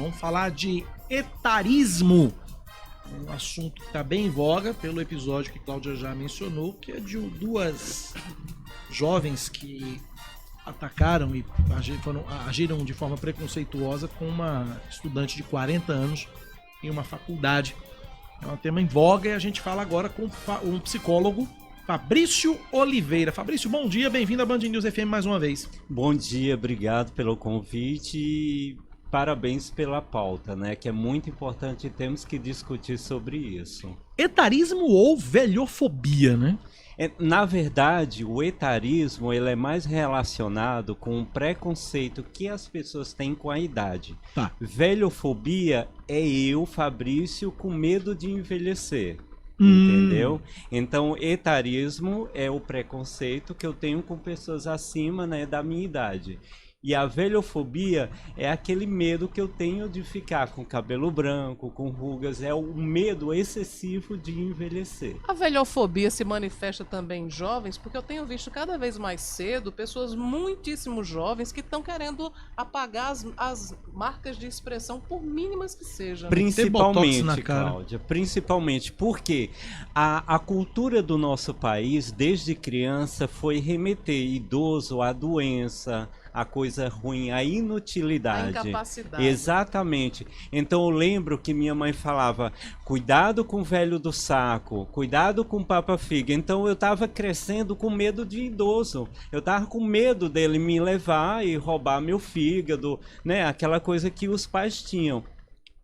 Vamos falar de etarismo, um assunto que está bem em voga pelo episódio que Cláudia já mencionou, que é de duas jovens que atacaram e agiram de forma preconceituosa com uma estudante de 40 anos em uma faculdade. É um tema em voga e a gente fala agora com um psicólogo, Fabrício Oliveira. Fabrício, bom dia, bem-vindo à Band News FM mais uma vez. Bom dia, obrigado pelo convite e parabéns pela pauta, né? Que é muito importante e temos que discutir sobre isso. Etarismo ou velhofobia, né? Na verdade, o etarismo ele é mais relacionado com o preconceito que as pessoas têm com a idade. Tá. Velhofobia é eu, Fabrício, com medo de envelhecer. Entendeu? Então, etarismo é o preconceito que eu tenho com pessoas acima, né, da minha idade. E a velhofobia é aquele medo que eu tenho de ficar com cabelo branco, com rugas, é o medo excessivo de envelhecer. A velhofobia se manifesta também em jovens, porque eu tenho visto cada vez mais cedo pessoas muitíssimo jovens que estão querendo apagar as marcas de expressão, por mínimas que sejam. Principalmente, Cláudia, principalmente porque a cultura do nosso país, desde criança, foi remeter idoso à doença, a coisa ruim, a inutilidade. A incapacidade. Exatamente. Então eu lembro que minha mãe falava, cuidado com o velho do saco, cuidado com o papa-figa. Então eu estava crescendo com medo de idoso. Eu estava com medo dele me levar e roubar meu fígado, né? Aquela coisa que os pais tinham.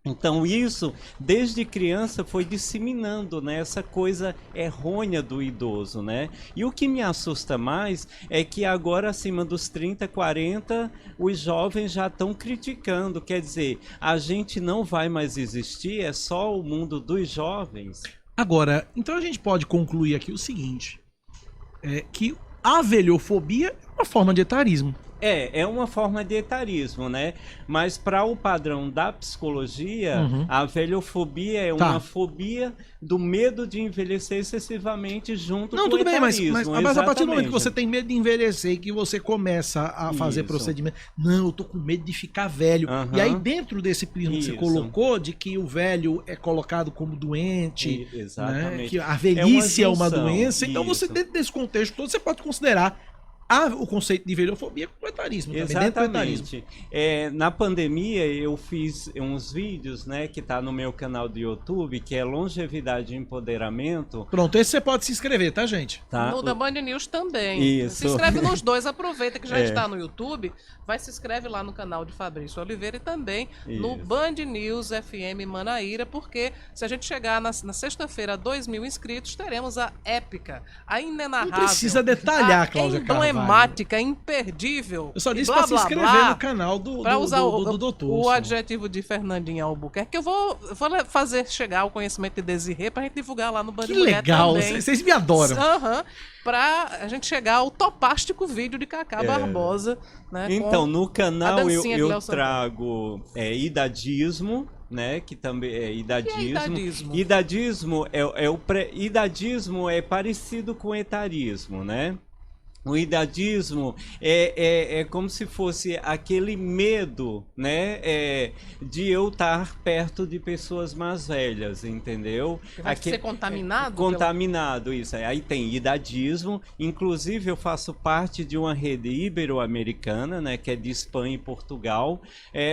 Então isso, desde criança, foi disseminando, né, essa coisa errônea do idoso, né? E o que me assusta mais é que agora, acima dos 30, 40, os jovens já estão criticando. Quer dizer, a gente não vai mais existir, é só o mundo dos jovens. Agora, então a gente pode concluir aqui o seguinte, que a velhofobia é uma forma de etarismo. É uma forma de etarismo, né? Mas para o padrão da psicologia, a velhofobia é uma fobia do medo de envelhecer excessivamente junto com o etarismo. Não, tudo bem, mas a partir do momento que você tem medo de envelhecer e que você começa a fazer procedimento, não, eu tô com medo de ficar velho. E aí dentro desse prisma que você colocou, de que o velho é colocado como doente, né? Que a velhice é uma doença, então você dentro desse contexto todo, você pode considerar o conceito de velhofobia com o etarismo. Exatamente. Na pandemia eu fiz uns vídeos, né, que tá no meu canal do YouTube, que é Longevidade e Empoderamento. Pronto, esse você pode se inscrever, tá, gente? Tá. No da Band News também. Isso. Se inscreve nos dois, aproveita que já está no YouTube, vai se inscreve lá no canal de Fabrício Oliveira e também no Band News FM Manaíra, porque se a gente chegar na sexta-feira a 2.000 inscritos, teremos a épica, a inenarrável. Não precisa detalhar, Cláudia Carvalho. Emblemática, imperdível. Eu só disse para se inscrever no canal do doutor. O adjetivo de Fernandinha Albuquerque, que eu vou fazer chegar o conhecimento de Desirê pra gente divulgar lá no Band Mulher legal, também. Vocês me adoram. Pra a gente chegar ao topástico vídeo de Cacá Barbosa. Né, então, no canal eu trago idadismo, né, que também é idadismo. Idadismo é parecido com etarismo, né? O idadismo é como se fosse aquele medo, né, de eu estar perto de pessoas mais velhas, entendeu? Vai ser contaminado? Contaminado, isso. Aí tem idadismo, inclusive eu faço parte de uma rede ibero-americana, né, que é de Espanha e Portugal,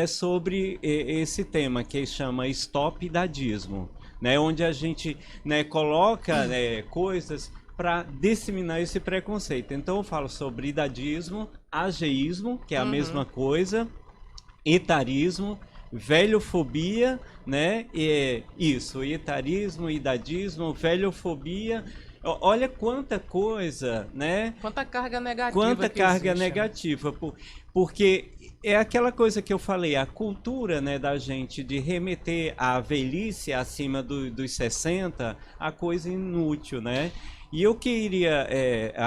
sobre esse tema, que chama Stop Idadismo, né, onde a gente, né, coloca coisas para disseminar esse preconceito. Então eu falo sobre idadismo, ageísmo, que é a mesma coisa, etarismo, velhofobia, né? Etarismo, idadismo, velhofobia. Olha quanta coisa, né? Quanta carga negativa. Quanta carga negativa. Porque é aquela coisa que eu falei, a cultura, né, da gente de remeter a velhice acima dos 60, a coisa inútil, né? E eu queria,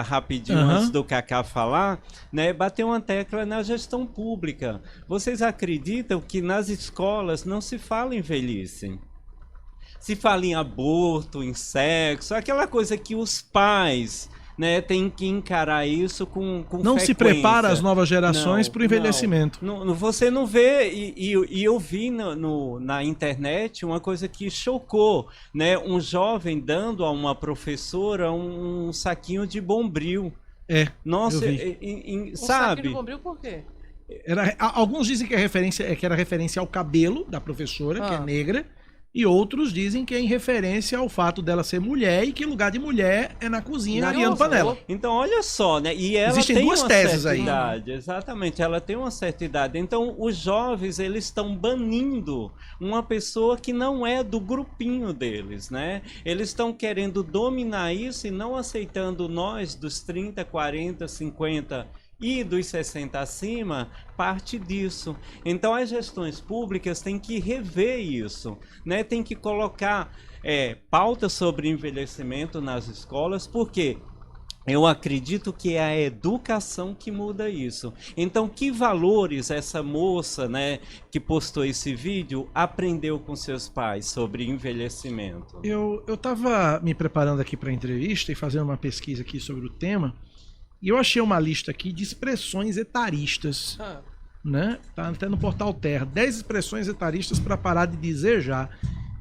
rapidinho, antes do Cacá falar, né, bater uma tecla na gestão pública. Vocês acreditam que nas escolas não se fala em velhice? Se fala em aborto, em sexo, aquela coisa que os pais né? Tem que encarar isso com Não se frequência. prepara as novas gerações para o envelhecimento. Você não vê, e eu vi na internet uma coisa que chocou, né? Um jovem dando a uma professora um saquinho de Bombril. Nossa, sabe? sabe? De Bombril por quê? Alguns dizem que era referência ao cabelo da professora, que é negra, e outros dizem que é em referência ao fato dela ser mulher e que o lugar de mulher é na cozinha areando panela. Então, olha só, né? E ela Existem tem duas uma teses certa aí. idade, exatamente, ela tem uma certa idade. Então, os jovens, eles estão banindo uma pessoa que não é do grupinho deles, né? Eles estão querendo dominar isso e não aceitando nós dos 30, 40, 50 e dos 60 acima, parte disso. Então as gestões públicas têm que rever isso, né? Tem que colocar pauta sobre envelhecimento nas escolas, porque eu acredito que é a educação que muda isso. Então, que valores essa moça, né, que postou esse vídeo, aprendeu com seus pais sobre envelhecimento? Eu estava me preparando aqui para a entrevista e fazendo uma pesquisa aqui sobre o tema, e eu achei uma lista aqui de expressões etaristas, né? Tá até no Portal Terra, 10 expressões etaristas para parar de dizer já.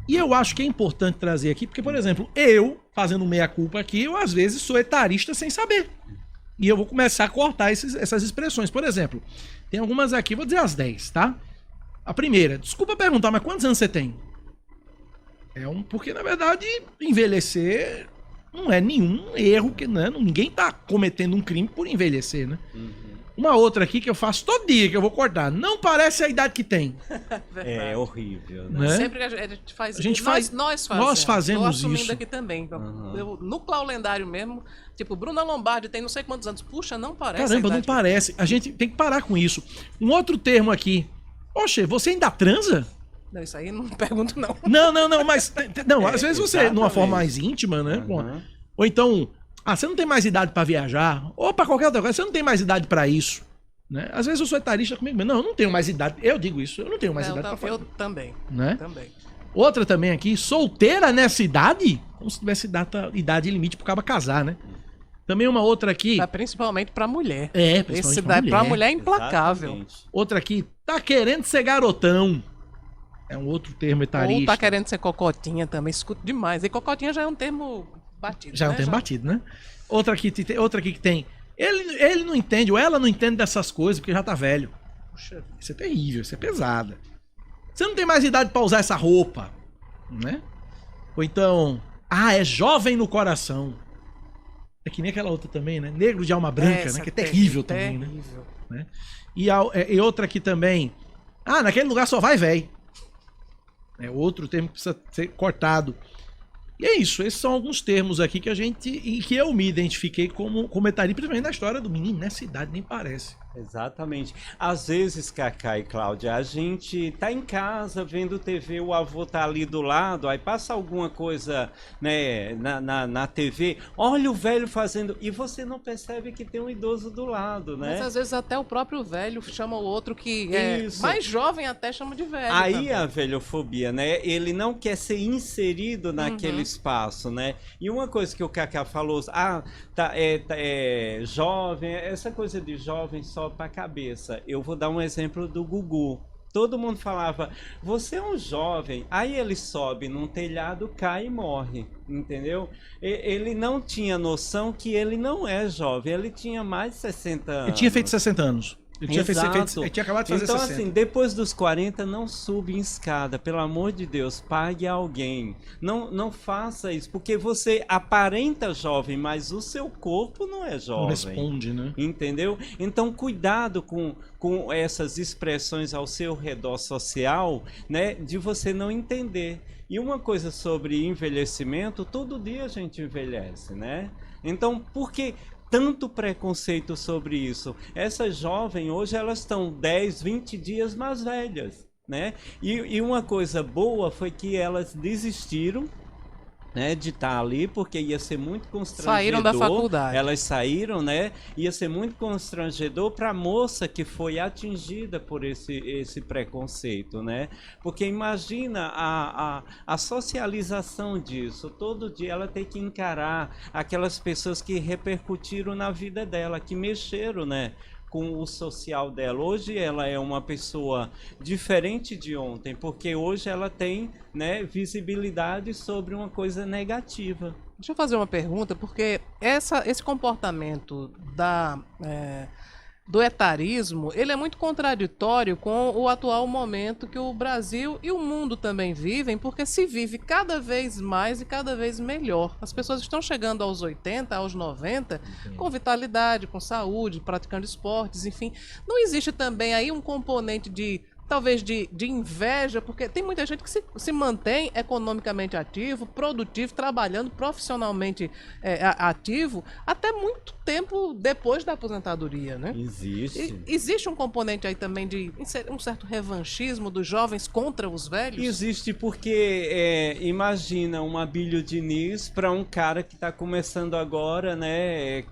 E eu acho que é importante trazer aqui, porque, por exemplo, eu, fazendo meia-culpa aqui, eu às vezes sou etarista sem saber. E eu vou começar a cortar essas expressões. Por exemplo, tem algumas aqui, vou dizer as 10, tá? A primeira, desculpa perguntar, mas quantos anos você tem? Porque, na verdade, envelhecer não é nenhum erro, que né? Ninguém tá cometendo um crime por envelhecer, né? Uma outra aqui que eu faço todo dia, que eu vou cortar. Não parece a idade que tem. É horrível, né? Sempre que a gente faz. Nós fazemos Tô assumindo isso aqui também. No Clau Lendário mesmo, tipo, Bruna Lombardi tem não sei quantos anos. Puxa, não parece. Caramba, não parece. A gente tem que parar com isso. Um outro termo aqui. Oxe, você ainda transa? Não, isso aí não pergunto, não. Não, mas... Não, às vezes você, numa forma mais íntima, né? Ou então... você não tem mais idade pra viajar? Ou pra qualquer outra coisa, você não tem mais idade pra isso. Né? Às vezes eu sou etarista comigo mesmo. Não, eu não tenho mais idade. Eu digo isso, eu não tenho mais idade pra fazer. Eu também. Né? Também. Outra também aqui, solteira nessa idade? Como se tivesse idade limite pro cara casar, né? Também uma outra aqui... Principalmente pra mulher. Principalmente pra mulher é implacável. Exatamente. Outra aqui, tá querendo ser garotão. É um outro termo etarista. Ou tá querendo ser cocotinha também, escuto demais. E cocotinha já é um termo batido. Já é um termo batido, né? Outra aqui que tem. Ele não entende, ou ela não entende dessas coisas, porque já tá velho. Puxa, isso é terrível, isso é pesada. Você não tem mais idade pra usar essa roupa, né? Ou então, é jovem no coração. É que nem aquela outra também, né? Negro de alma branca, né? Que é terrível também, né? E outra aqui também. Naquele lugar só vai véi. É outro termo que precisa ser cortado. E é isso, esses são alguns termos aqui que eu me identifiquei como comentarista, principalmente na história do menino, nessa idade nem parece. Exatamente. Às vezes, Cacá e Cláudia, a gente tá em casa vendo TV, o avô tá ali do lado, aí passa alguma coisa, né, na TV, olha o velho fazendo, e você não percebe que tem um idoso do lado, né? Mas às vezes até o próprio velho chama o outro que é mais jovem, até chama de velho. Aí também. A velhofobia, né? Ele não quer ser inserido naquele espaço, né? E uma coisa que o Cacá falou, jovem, essa coisa de jovem só para a cabeça. Eu vou dar um exemplo do Gugu. Todo mundo falava, você é um jovem. Aí ele sobe num telhado, cai e morre, entendeu? Ele não tinha noção que ele não é jovem, ele tinha mais de 60 anos. Ele tinha feito 60 anos. Ele tinha acabado de fazer 60. Então, assim, depois dos 40, não suba em escada. Pelo amor de Deus, pague alguém. Não faça isso, porque você aparenta jovem, mas o seu corpo não é jovem. Não responde, né? Entendeu? Então, cuidado com essas expressões ao seu redor social, né? De você não entender. E uma coisa sobre envelhecimento, todo dia a gente envelhece, né? Então, por que tanto preconceito sobre isso? Essas jovens hoje elas estão 10, 20 dias mais velhas, né? E uma coisa boa foi que elas desistiram né, de estar ali, porque ia ser muito constrangedor. Saíram da faculdade. Elas saíram, né? Ia ser muito constrangedor para a moça que foi atingida por esse preconceito, né? Porque imagina a socialização disso. Todo dia ela tem que encarar aquelas pessoas que repercutiram na vida dela, que mexeram, né, com o social dela. Hoje ela é uma pessoa diferente de ontem, porque hoje ela tem, né, visibilidade sobre uma coisa negativa. Deixa eu fazer uma pergunta, porque esse comportamento do etarismo, ele é muito contraditório com o atual momento que o Brasil e o mundo também vivem, porque se vive cada vez mais e cada vez melhor. As pessoas estão chegando aos 80, aos 90, com vitalidade, com saúde, praticando esportes, enfim. Não existe também aí um componente talvez de inveja, porque tem muita gente que se mantém economicamente ativo, produtivo, trabalhando profissionalmente ativo, até muito tempo depois da aposentadoria, né? Existe. Existe um componente aí também de um certo revanchismo dos jovens contra os velhos? Existe porque, imagina uma Abílio Diniz para um cara que está começando agora, né,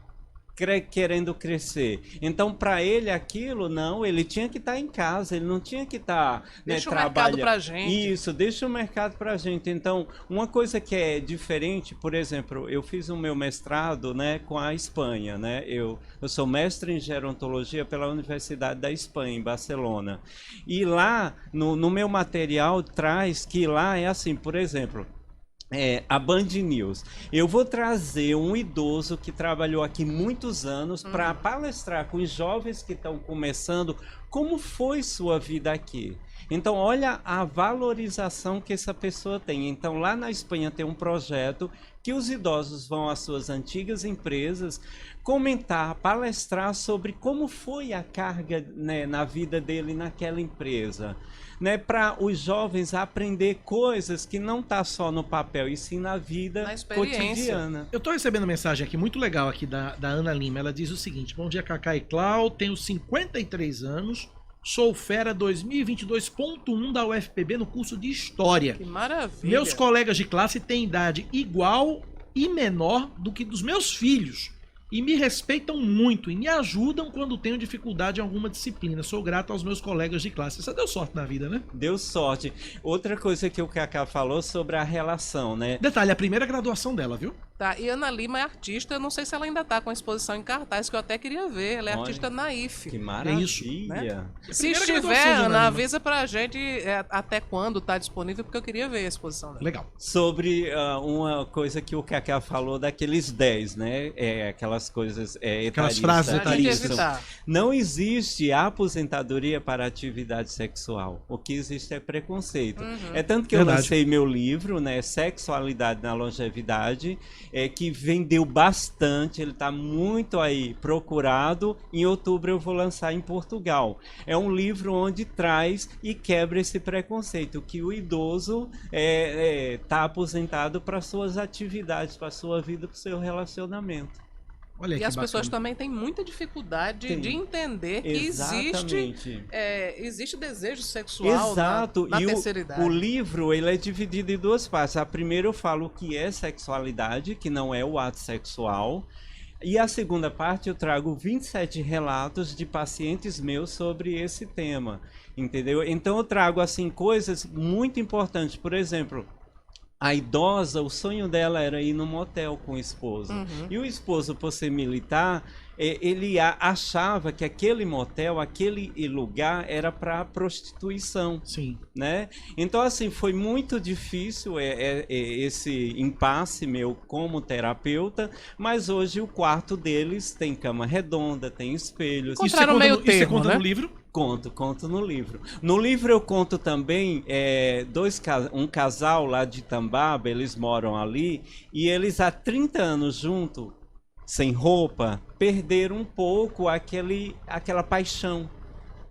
querendo crescer. Então, para ele aquilo, não, ele tinha que estar em casa, ele não tinha que estar, né, deixa o mercado pra gente. Isso, deixa o mercado pra gente. Então, uma coisa que é diferente, por exemplo, eu fiz o meu mestrado, né, com a Espanha, né? Eu sou mestre em gerontologia pela Universidade da Espanha, em Barcelona. E lá, no meu material, traz que lá é assim, por exemplo, a Band News. Eu vou trazer um idoso que trabalhou aqui muitos anos para palestrar com os jovens que estão começando como foi sua vida aqui. Então, olha a valorização que essa pessoa tem. Então, lá na Espanha tem um projeto que os idosos vão às suas antigas empresas comentar, palestrar sobre como foi a carga, né, na vida dele naquela empresa, né, para os jovens aprender coisas que não tá só no papel, e sim na vida cotidiana. Eu tô recebendo mensagem aqui muito legal aqui da Ana Lima. Ela diz o seguinte: bom dia, Cacá e Clau, tenho 53 anos, sou fera 2022.1 da UFPB no curso de História. Que maravilha. Meus colegas de classe têm idade igual e menor do que dos meus filhos e me respeitam muito e me ajudam quando tenho dificuldade em alguma disciplina. Sou grato aos meus colegas de classe. Você deu sorte na vida, né? Deu sorte. Outra coisa que o Cacá falou sobre a relação, né? Detalhe, a primeira graduação dela, viu? Tá, e Ana Lima é artista, eu não sei se ela ainda tá com a exposição em cartaz, que eu até queria ver. Ela é artista naif. Que maravilha. Isso, né? Se estiver, Ana, avisa pra gente até quando tá disponível, porque eu queria ver a exposição dela. Legal. Sobre uma coisa que o Cacá falou daqueles 10, né? Aquelas coisas aquelas frases etaristas. Não existe aposentadoria para atividade sexual. O que existe é preconceito. É tanto que eu lancei meu livro, né? Sexualidade na Longevidade, que vendeu bastante, ele está muito aí procurado. Em outubro eu vou lançar em Portugal. É um livro onde traz e quebra esse preconceito, que o idoso está aposentado para suas atividades, para sua vida, para o seu relacionamento. Olha, e as pessoas também têm muita dificuldade de entender que existe desejo sexual na terceira idade. O livro, ele é dividido em duas partes. A primeira eu falo o que é sexualidade, que não é o ato sexual. E a segunda parte eu trago 27 relatos de pacientes meus sobre esse tema, entendeu? Então eu trago assim coisas muito importantes. Por exemplo, a idosa, o sonho dela era ir num motel com o esposo. E o esposo, por ser militar, ele achava que aquele motel, aquele lugar era para prostituição. Sim. Né? Então, assim, foi muito difícil esse impasse meu como terapeuta, mas hoje o quarto deles tem cama redonda, tem espelhos. Encontraram meio termo, você conta né? no livro? Conto no livro. No livro eu conto também um casal lá de Tambaba, eles moram ali, e eles há 30 anos juntos, sem roupa, perderam um pouco aquela paixão,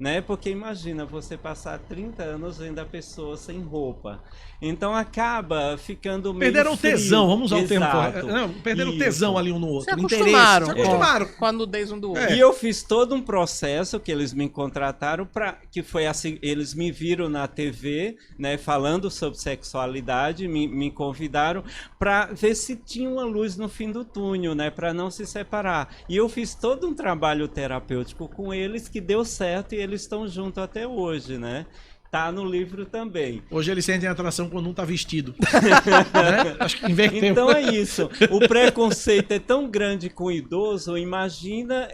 né? Porque imagina você passar 30 anos vendo a pessoa sem roupa. Então acaba ficando meio Perderam o frio. tesão, vamos usar o termo Exato. correto. Não, perderam o Isso. tesão ali um no Se outro. acostumaram, Interesse. Se acostumaram. com a nudez um do outro. E eu fiz todo um processo que eles me contrataram para que foi assim, eles me viram na TV, né, falando sobre sexualidade, me convidaram para ver se tinha uma luz no fim do túnel, né, para não se separar. E eu fiz todo um trabalho terapêutico com eles que deu certo e eles estão juntos até hoje, né? Tá no livro também. Hoje eles sentem atração quando um tá vestido. Né? Acho que inverteu. Então é isso. O preconceito é tão grande com o idoso, imagina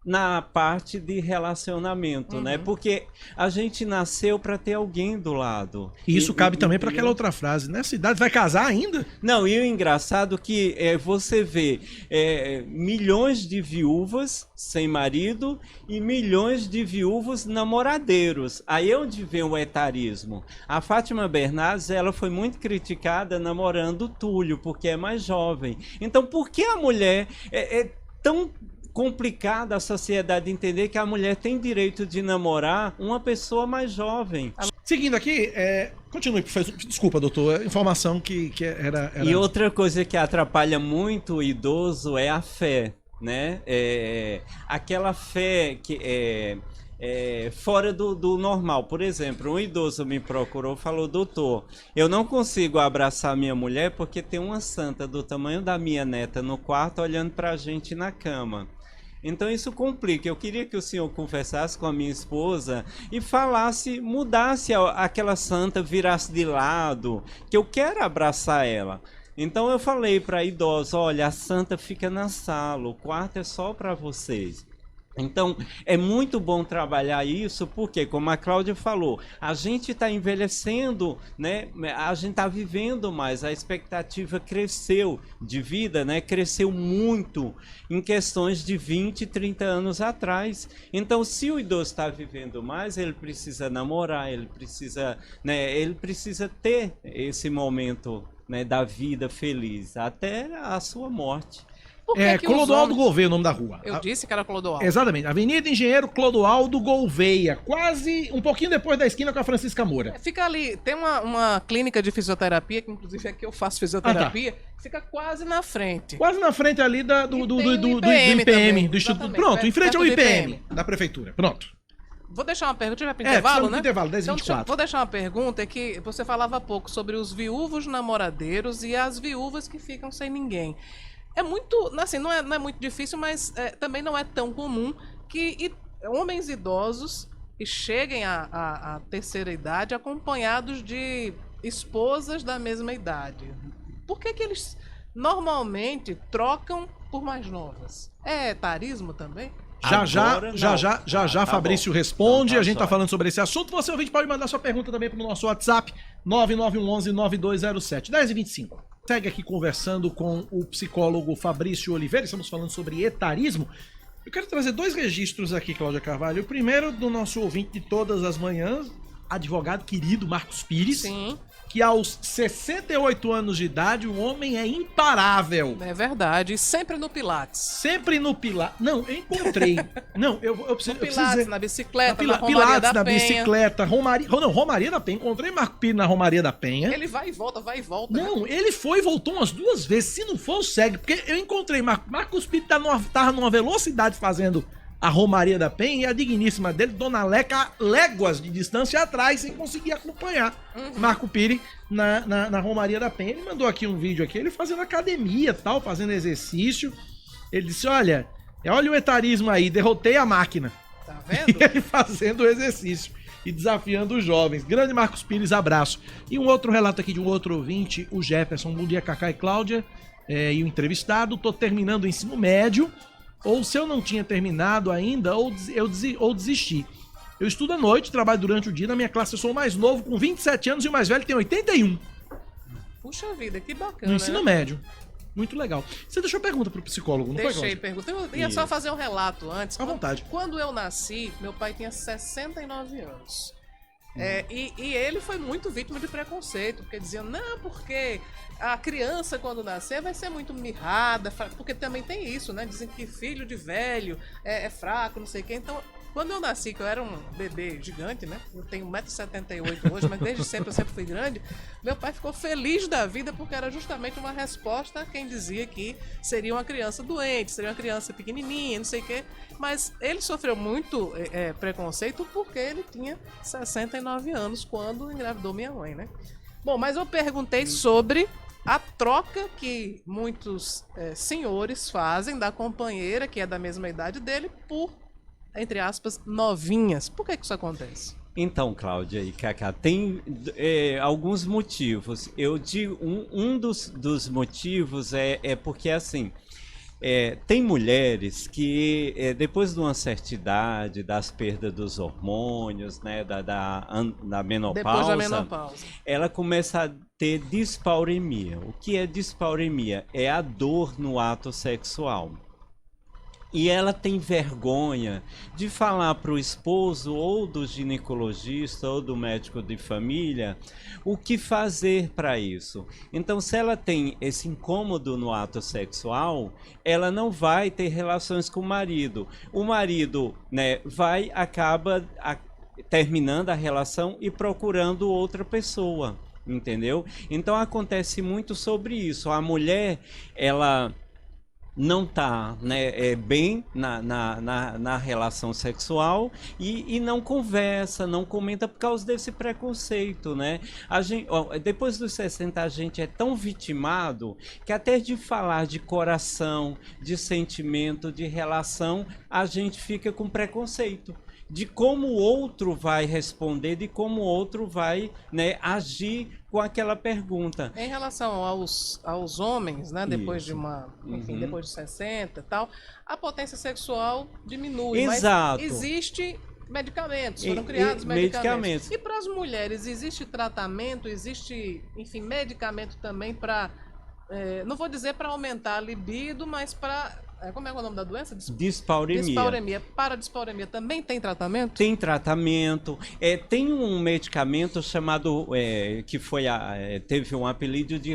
na parte de relacionamento, né? Porque a gente nasceu para ter alguém do lado. E isso cabe também para aquela outra frase. Nessa idade vai casar ainda? Não, e o engraçado que você vê milhões de viúvas sem marido e milhões de viúvos namoradeiros. Aí é onde vem o etarismo. A Fátima Bernardes, ela foi muito criticada namorando o Túlio, porque é mais jovem. Então, por que a mulher é tão complicada a sociedade entender que a mulher tem direito de namorar uma pessoa mais jovem? Seguindo aqui, continue, professor. Desculpa, doutor, informação que era... E outra coisa que atrapalha muito o idoso é a fé, né? Aquela fé que fora do normal. Por exemplo, um idoso me procurou e falou: doutor, eu não consigo abraçar minha mulher porque tem uma santa do tamanho da minha neta no quarto olhando pra gente na cama. Então isso complica. Eu queria que o senhor conversasse com a minha esposa e falasse, mudasse aquela santa, virasse de lado, que eu quero abraçar ela. Então eu falei para a idosa: olha, a santa fica na sala, o quarto é só para vocês. Então, é muito bom trabalhar isso, porque, como a Cláudia falou, a gente está envelhecendo, né? A gente está vivendo mais, a expectativa cresceu de vida, né? Cresceu muito em questões de 20, 30 anos atrás. Então, se o idoso está vivendo mais, ele precisa namorar, ele precisa ter esse momento, né, da vida feliz, até a sua morte. Clodoaldo Gouveia, o nome da rua. Eu disse que era Clodoaldo. Exatamente. Avenida Engenheiro Clodoaldo Gouveia. Quase um pouquinho depois da esquina com a Francisca Moura. Fica ali. Tem uma clínica de fisioterapia, que inclusive é que eu faço fisioterapia, fica quase na frente. Quase na frente ali do IPM, do Instituto. Pronto, em frente ao IPM da Prefeitura. Pronto. Vou deixar uma pergunta, já para intervalo, né? Intervalo, 10h24. Então, vou deixar uma pergunta, que você falava há pouco sobre os viúvos namoradeiros e as viúvas que ficam sem ninguém. É muito, assim, não é muito difícil, mas também não é tão comum que homens idosos cheguem à terceira idade acompanhados de esposas da mesma idade. Por que eles normalmente trocam por mais novas? É etarismo também? Já, Fabrício responde. A gente tá falando sobre esse assunto. Você, ouvinte, pode mandar sua pergunta também pro nosso WhatsApp 9911-9207. 10h25. Segue aqui conversando com o psicólogo Fabrício Oliveira. Estamos falando sobre etarismo. Eu quero trazer 2 registros aqui, Cláudia Carvalho. O primeiro do nosso ouvinte de todas as manhãs, advogado querido Marcos Pires. Sim. Que aos 68 anos de idade o homem é imparável. É verdade. E sempre no Pilates. Sempre no Pilates. Não, eu encontrei. Não, eu preciso... No Pilates, dizer... na bicicleta, na Pilates, Romaria da na Penha. bicicleta, Romaria da Penha. Encontrei Marco Pires na Romaria da Penha. Ele vai e volta. Não, ele foi e voltou umas 2 vezes. Se não for, segue. Porque eu encontrei Marcos Pires tava numa velocidade fazendo a Romaria da Penha, e a digníssima dele, Dona Leca, léguas de distância atrás, sem conseguir acompanhar Marco Pires na Romaria da Penha. Ele mandou aqui um vídeo aqui, ele fazendo academia, tal, fazendo exercício. Ele disse: olha o etarismo aí, derrotei a máquina. Tá vendo? E ele fazendo o exercício e desafiando os jovens. Grande Marcos Pires, abraço. E um outro relato aqui de um outro ouvinte, o Jefferson. Bom dia, Cacá e Cláudia. E o entrevistado: tô terminando o ensino médio, ou se eu não tinha terminado ainda, ou desisti. Eu estudo à noite, trabalho durante o dia. Na minha classe eu sou o mais novo, com 27 anos, e o mais velho tem 81. Puxa vida, que bacana. No ensino médio. Muito legal. Você deixou pergunta pro psicólogo, não foi, Deixei pergunta. Eu ia só fazer um relato antes. À vontade. Quando eu nasci, meu pai tinha 69 anos. E ele foi muito vítima de preconceito, porque diziam: não, porque a criança quando nascer vai ser muito mirrada, porque também tem isso, né? Dizem que filho de velho é fraco, não sei o quê. Então Quando eu nasci, que eu era um bebê gigante, né? Eu tenho 1,78 m hoje, mas desde sempre eu sempre fui grande. Meu pai ficou feliz da vida porque era justamente uma resposta a quem dizia que seria uma criança doente, seria uma criança pequenininha, não sei o quê. Mas ele sofreu muito preconceito porque ele tinha 69 anos quando engravidou minha mãe, né? Bom, mas eu perguntei sobre a troca que muitos senhores fazem da companheira, que é da mesma idade dele, por, entre aspas, novinhas. Por que isso acontece? Então, Cláudia e Cacá, tem alguns motivos. Eu digo, um dos motivos é porque, assim, tem mulheres que, depois de uma certa idade, das perdas dos hormônios, né, da menopausa, Depois da menopausa, ela começa a ter dispauremia. O que é dispauremia? É a dor no ato sexual. E ela tem vergonha de falar para o esposo ou do ginecologista ou do médico de família o que fazer para isso. Então, se ela tem esse incômodo no ato sexual, ela não vai ter relações com o marido. O marido, né, acaba terminando a relação e procurando outra pessoa, entendeu? Então, acontece muito sobre isso. A mulher, ela não está, né, bem na relação sexual e não conversa, não comenta por causa desse preconceito, né? Depois dos 60 a gente é tão vitimado que até de falar de coração, de sentimento, de relação, a gente fica com preconceito de como o outro vai responder, de como o outro vai, né, agir com aquela pergunta. Em relação aos homens, né, depois de depois de 60 e tal, a potência sexual diminui. Exato. Mas existe medicamentos, foram criados medicamentos. E para as mulheres, existe tratamento, existe, enfim, medicamento também para, não vou dizer para aumentar a libido, mas para... Como é o nome da doença? Dispauremia. Dispauremia. Para a dispauremia também tem tratamento? Tem tratamento. Tem um medicamento chamado, que teve um apelido de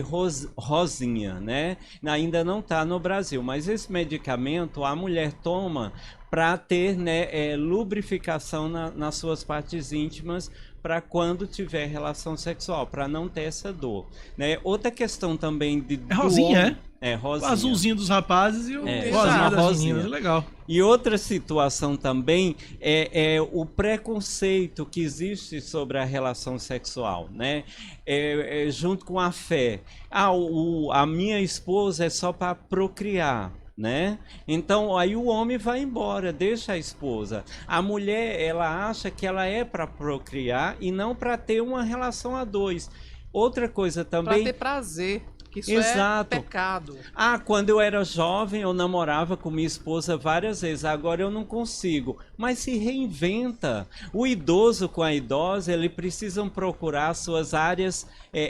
Rosinha, né? Ainda não está no Brasil, mas esse medicamento a mulher toma para ter, né, lubrificação nas suas partes íntimas, para quando tiver relação sexual, para não ter essa dor, né? Outra questão também de... É Rosinha, Rosinha. O azulzinho dos rapazes e o rosinha das meninas, legal. E outra situação também é o preconceito que existe sobre a relação sexual, né? Junto com a fé. A minha esposa é só para procriar, né? Então aí o homem vai embora, deixa a esposa. A mulher, ela acha que ela é para procriar e não para ter uma relação a dois. Outra coisa também, para ter prazer. Isso exato. É pecado. Quando eu era jovem, eu namorava com minha esposa várias vezes. Agora eu não consigo. Mas se reinventa. O idoso com a idosa, eles precisam procurar suas áreas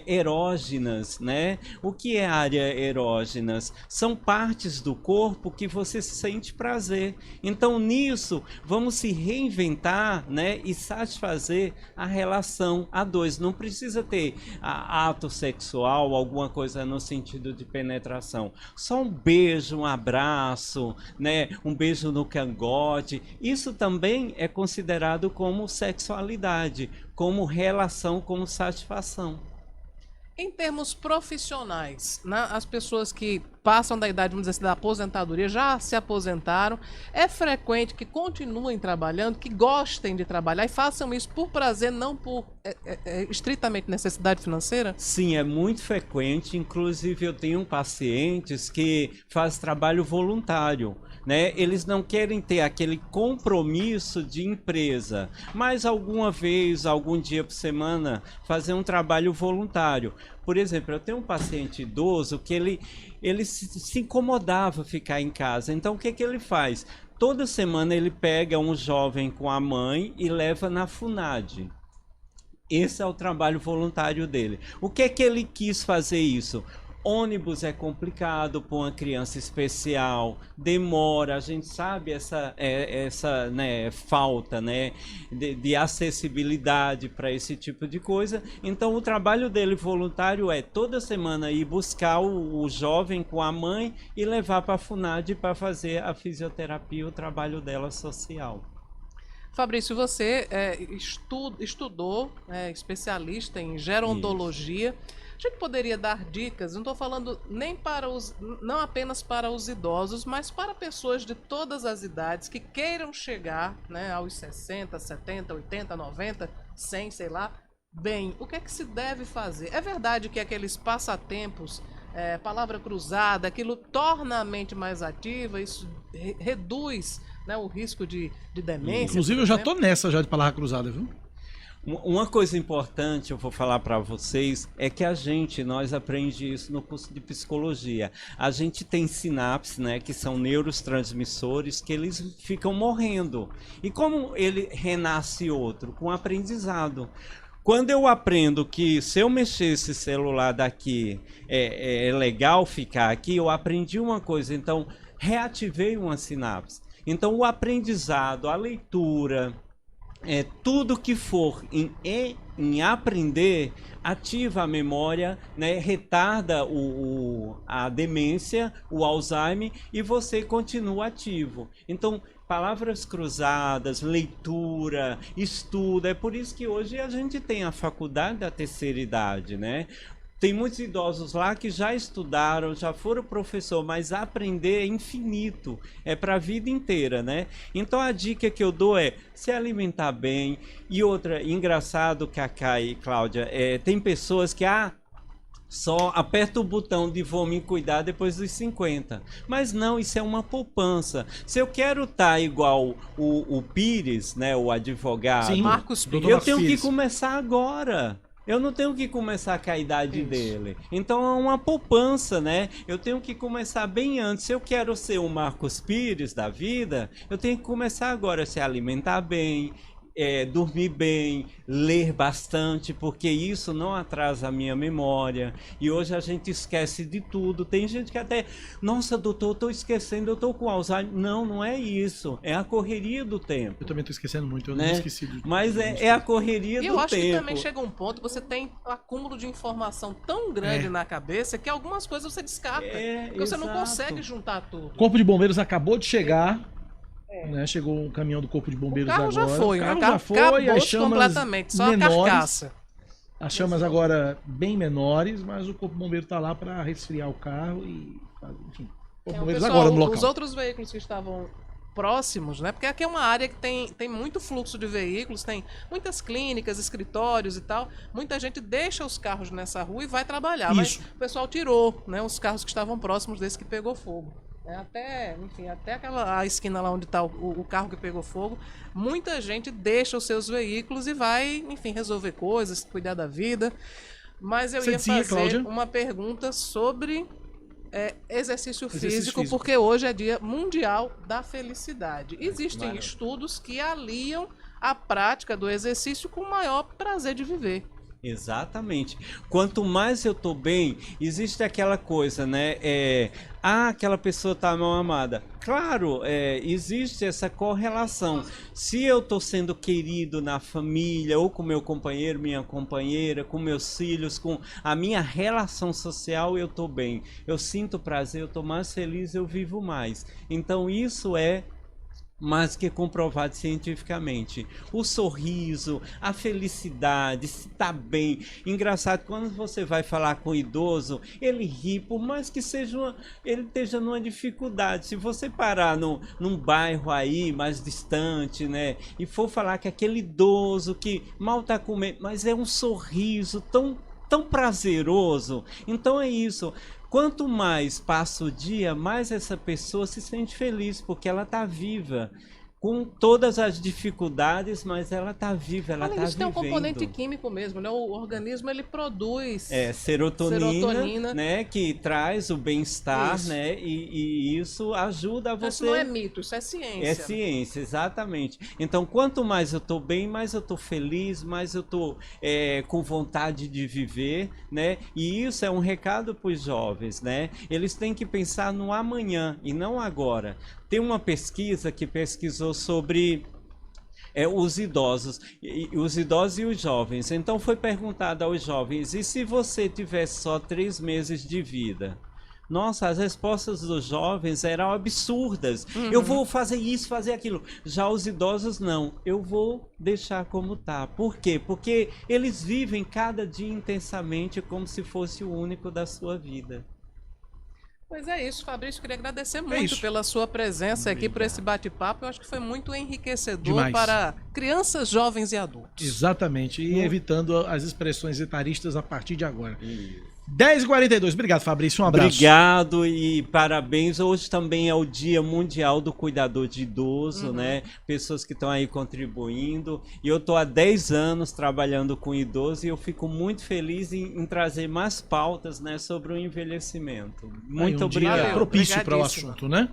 erógenas, né? O que é área erógenas? São partes do corpo que você sente prazer. Então, nisso, vamos se reinventar, né? E satisfazer a relação a dois. Não precisa ter ato sexual, alguma coisa no sentido de penetração. Só um beijo, um abraço, né? Um beijo no cangote. Isso também é considerado como sexualidade, como relação, como satisfação. Em termos profissionais, né, as pessoas que passam da idade, vamos dizer assim, da aposentadoria, já se aposentaram, é frequente que continuem trabalhando, que gostem de trabalhar e façam isso por prazer, não por estritamente necessidade financeira? Sim, é muito frequente. Inclusive, eu tenho pacientes que fazem trabalho voluntário, né? Eles não querem ter aquele compromisso de empresa, mas alguma vez, algum dia por semana, fazer um trabalho voluntário. Por exemplo, eu tenho um paciente idoso que ele se incomodava ficar em casa. Então, o que ele faz? Toda semana ele pega um jovem com a mãe e leva na FUNAD. Esse é o trabalho voluntário dele. O que ele quis fazer isso? Ônibus é complicado para uma criança especial, demora, a gente sabe essa né, falta, né, de acessibilidade para esse tipo de coisa. Então o trabalho dele voluntário é toda semana ir buscar o jovem com a mãe e levar para a FUNAD para fazer a fisioterapia, o trabalho dela social. Fabrício, você estudou, é especialista em gerontologia. A gente poderia dar dicas, não estou falando não apenas para os idosos, mas para pessoas de todas as idades que queiram chegar, né, aos 60, 70, 80, 90, 100, sei lá. Bem, o que é que se deve fazer? É verdade que aqueles passatempos, palavra cruzada, aquilo torna a mente mais ativa, isso reduz, né, o risco de demência. Inclusive, eu já tô nessa já de palavra cruzada, viu? Uma coisa importante, eu vou falar para vocês, é que nós aprendemos isso no curso de psicologia. A gente tem sinapses, né, que são neurotransmissores, que eles ficam morrendo. E como ele renasce outro? Com aprendizado. Quando eu aprendo que se eu mexer esse celular daqui, é legal ficar aqui, eu aprendi uma coisa, então reativei uma sinapse. Então o aprendizado, a leitura... tudo que for em aprender ativa a memória, né, retarda a demência, o Alzheimer, e você continua ativo. Então, palavras cruzadas, leitura, estudo, é por isso que hoje a gente tem a faculdade da terceira idade, né? Tem muitos idosos lá que já estudaram, já foram professor, mas aprender é infinito, é para a vida inteira, né? Então a dica que eu dou é se alimentar bem. E outra, engraçado, Cacá e Cláudia, tem pessoas que só aperta o botão de vou me cuidar depois dos 50. Mas não, isso é uma poupança. Se eu quero estar igual o Pires, né, o advogado, Sim, Marcos Pires, eu tenho que começar agora. Eu não tenho que começar com a idade dele. Então é uma poupança, né? Eu tenho que começar bem antes. Se eu quero ser o Marcos Pires da vida, eu tenho que começar agora a se alimentar bem, dormir bem, ler bastante, porque isso não atrasa a minha memória. E hoje a gente esquece de tudo. Tem gente que até, nossa, doutor, eu tô esquecendo, eu tô com Alzheimer. Não, não é isso. É a correria do tempo. Eu também tô esquecendo muito, eu né? não esqueci. Mas é a correria do tempo. E eu acho que também chega um ponto, você tem um acúmulo de informação tão grande na cabeça que algumas coisas você descarta. Porque você não consegue juntar tudo. O Corpo de Bombeiros acabou de chegar. Né, chegou um caminhão do Corpo de Bombeiros agora. O carro já foi, o carro né? já foi, as chamas completamente, só menores, a carcaça. As chamas agora bem menores, mas o Corpo de Bombeiro está lá para resfriar o carro e, enfim, o Corpo de Bombeiros pessoal, agora no local. Os outros veículos que estavam próximos, né? Porque aqui é uma área que tem muito fluxo de veículos, tem muitas clínicas, escritórios e tal. Muita gente deixa os carros nessa rua e vai trabalhar. Isso. Mas o pessoal tirou, né, os carros que estavam próximos desse que pegou fogo. Até a esquina lá onde está o carro que pegou fogo, muita gente deixa os seus veículos e vai, enfim, resolver coisas, cuidar da vida. Mas eu ia fazer Cláudia? uma pergunta sobre exercício físico, porque hoje é Dia Mundial da Felicidade. Existem estudos que aliam a prática do exercício com o maior prazer de viver. Exatamente. Quanto mais eu tô bem, existe aquela coisa, né? Aquela pessoa tá mal amada. Claro, existe essa correlação. Se eu tô sendo querido na família, ou com meu companheiro, minha companheira, com meus filhos, com a minha relação social, eu tô bem. Eu sinto prazer, eu tô mais feliz, eu vivo mais. Então isso é mais que comprovado cientificamente. O sorriso, a felicidade, se tá bem. Engraçado, quando você vai falar com o idoso, ele ri, por mais que ele esteja numa dificuldade. Se você parar num bairro aí, mais distante, né, e for falar que aquele idoso que mal tá comendo, mas é um sorriso tão prazeroso. Então é isso. Quanto mais passa o dia, mais essa pessoa se sente feliz, porque ela está viva, com todas as dificuldades, mas ela está viva, ela está vivendo. Tem um componente químico mesmo, né? O organismo ele produz serotonina, né? Que traz o bem-estar, né? E isso ajuda você. Isso não é mito, isso é ciência. É ciência, exatamente. Então, quanto mais eu estou bem, mais eu estou feliz, mais eu estou com vontade de viver, né? E isso é um recado para os jovens, né? Eles têm que pensar no amanhã e não agora. Tem uma pesquisa que pesquisou sobre os idosos e os jovens. Então foi perguntado aos jovens, e se você tivesse só 3 meses de vida, Nossa, as respostas dos jovens eram absurdas. Eu vou fazer isso, fazer aquilo. Já os idosos não. Eu vou deixar como tá. Por quê? Porque eles vivem cada dia intensamente como se fosse o único da sua vida. Pois é isso, Fabrício, queria agradecer muito pela sua presença aqui, por esse bate-papo. Eu acho que foi muito enriquecedor para crianças, jovens e adultos. Exatamente, e evitando as expressões etaristas a partir de agora. 10h42, obrigado, Fabrício, um abraço. Obrigado e parabéns. Hoje também é o Dia Mundial do Cuidador de Idoso, né? Pessoas que estão aí contribuindo. E eu estou há 10 anos trabalhando com idoso e eu fico muito feliz em trazer mais pautas, né, sobre o envelhecimento. Muito obrigado. Propício para o assunto, né?